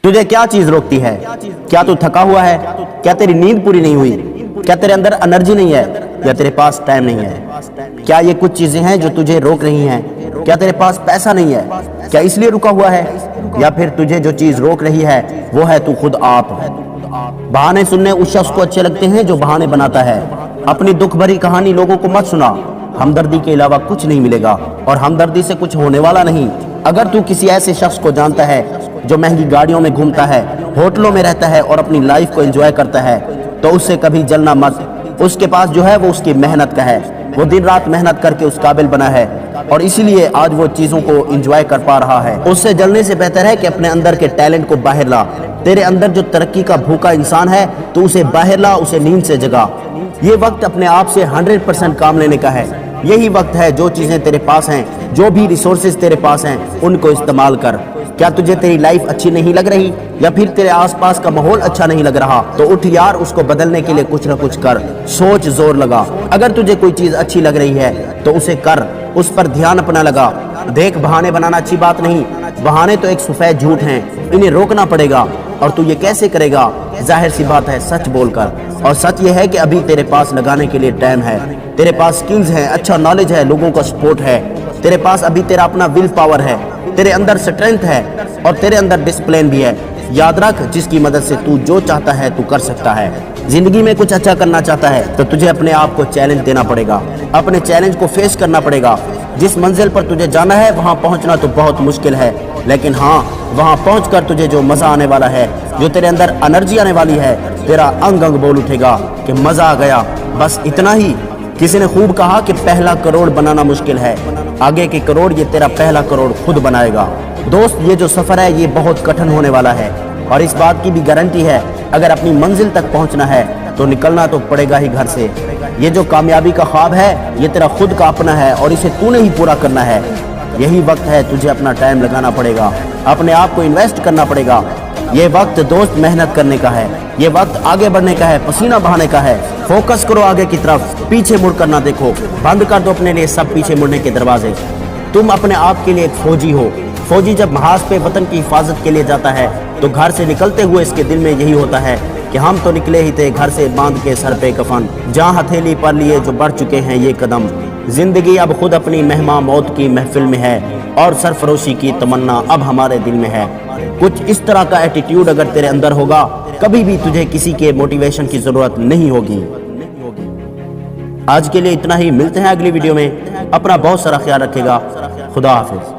تجھے کیا چیز روکتی ہے؟ کیا تو تھکا ہوا ہے؟ کیا تیری نیند پوری نہیں ہوئی؟ کیا تیرے اندر انرجی نہیں ہے؟ یا تیرے پاس ٹائم نہیں ہے؟ کیا یہ کچھ چیزیں ہیں جو تجھے روک رہی ہیں؟ کیا تیرے پاس پیسہ نہیں ہے؟ کیا اس لیے رکا ہوا ہے؟ یا پھر تجھے جو چیز روک رہی ہے وہ ہے تو خود آپ۔ بہانے سننے اس شخص کو اچھے لگتے ہیں جو بہانے بناتا ہے۔ اپنی دکھ بھری کہانی لوگوں کو مت سنا، ہمدردی کے علاوہ کچھ نہیں ملے گا، اور ہمدردی سے کچھ ہونے والا نہیں۔ اگر تو کسی ایسے شخص کو جانتا ہے جو مہنگی گاڑیوں میں گھومتا ہے، ہوٹلوں میں رہتا ہے اور اپنی لائف کو انجوائے کرتا ہے، تو اس سے کبھی جلنا مت۔ اس کے پاس جو ہے وہ اس کی محنت کا ہے، وہ دن رات محنت کر کے اس قابل بنا ہے، اور اسی لیے آج وہ چیزوں کو انجوائے کر پا رہا ہے۔ اس سے جلنے سے بہتر ہے کہ اپنے اندر کے ٹیلنٹ کو باہر لا۔ تیرے اندر جو ترقی کا بھوکا انسان ہے تو اسے باہر لا، اسے نیند سے جگا۔ یہ وقت اپنے آپ سے 100% کام لینے کا ہے۔ یہی وقت ہے، جو چیزیں تیرے پاس ہیں، جو بھی ریسورسز تیرے پاس ہیں، ان کو استعمال کر۔ کیا تجھے تیری لائف اچھی نہیں لگ رہی، یا پھر تیرے آس پاس کا ماحول اچھا نہیں لگ رہا؟ تو اٹھ یار، اس کو بدلنے کے لیے کچھ نہ کچھ کر، سوچ، زور لگا۔ اگر تجھے کوئی چیز اچھی لگ رہی ہے تو اسے کر، اس پر دھیان اپنا لگا۔ دیکھ، بہانے بنانا اچھی بات نہیں، بہانے تو ایک سفید جھوٹ ہیں، انہیں روکنا پڑے گا۔ اور تو یہ کیسے کرے گا؟ ظاہر سی بات ہے، سچ بول کر۔ اور سچ یہ ہے کہ ابھی تیرے پاس لگانے کے لیے ٹائم ہے، تیرے پاس سکلز ہیں، اچھا نالج ہے، لوگوں کا سپورٹ ہے، تیرے پاس ابھی تیرا اپنا ول پاور ہے، تیرے اندر سٹرینتھ ہے، اور تیرے اندر ڈسپلین بھی ہے۔ یاد رکھ، جس کی مدد سے تو جو چاہتا ہے تو کر سکتا ہے۔ زندگی میں کچھ اچھا کرنا چاہتا ہے تو تجھے اپنے آپ کو چیلنج دینا پڑے گا، اپنے چیلنج کو فیس کرنا پڑے گا۔ جس منزل پر تجھے جانا ہے وہاں پہنچنا تو بہت مشکل ہے، لیکن ہاں، وہاں پہنچ کر تجھے جو مزہ آنے والا ہے، جو تیرے اندر انرجی آنے والی ہے، تیرا انگ انگ بول اٹھے گا کہ مزہ آ گیا۔ بس اتنا ہی۔ کسی نے خوب کہا کہ پہلا کروڑ بنانا مشکل ہے، آگے کے کروڑ یہ تیرا پہلا کروڑ خود بنائے گا۔ دوست، یہ جو سفر ہے یہ بہت کٹھن ہونے والا ہے، اور اس بات کی بھی گارنٹی ہے، اگر اپنی منزل تک پہنچنا ہے تو نکلنا تو پڑے گا ہی گھر سے۔ یہ جو کامیابی کا خواب ہے یہ تیرا خود کا اپنا ہے، اور اسے تو نے ہی پورا کرنا ہے۔ یہی وقت ہے، تجھے اپنا ٹائم لگانا پڑے گا، اپنے آپ کو انویسٹ کرنا پڑے گا۔ یہ وقت دوست محنت کرنے کا ہے، یہ وقت آگے بڑھنے کا ہے، پسینہ بہانے کا ہے۔ فوکس کرو آگے کی طرف، پیچھے مڑ کر نہ دیکھو، بند کر دو اپنے لیے سب پیچھے مڑنے کے دروازے۔ تم اپنے آپ کے لیے ایک فوجی ہو۔ فوجی جب محاذ پہ وطن کی حفاظت کے لیے جاتا ہے تو گھر سے نکلتے ہوئے اس کے دل میں یہی ہوتا ہے کہ ہم تو نکلے ہی تھے گھر سے باندھ کے سر پہ کفن، جہاں ہتھیلی پر لیے جو بڑھ چکے ہیں یہ قدم۔ زندگی اب خود اپنی مہمان موت کی محفل میں ہے، اور سرفروشی کی تمنا اب ہمارے دل میں ہے۔ کچھ اس طرح کا ایٹیٹیوڈ اگر تیرے اندر ہوگا، کبھی بھی تجھے کسی کے موٹیویشن کی ضرورت نہیں ہوگی۔ آج کے لیے اتنا ہی، ملتے ہیں اگلی ویڈیو میں۔ اپنا بہت سارا خیال رکھے گا۔ خدا حافظ۔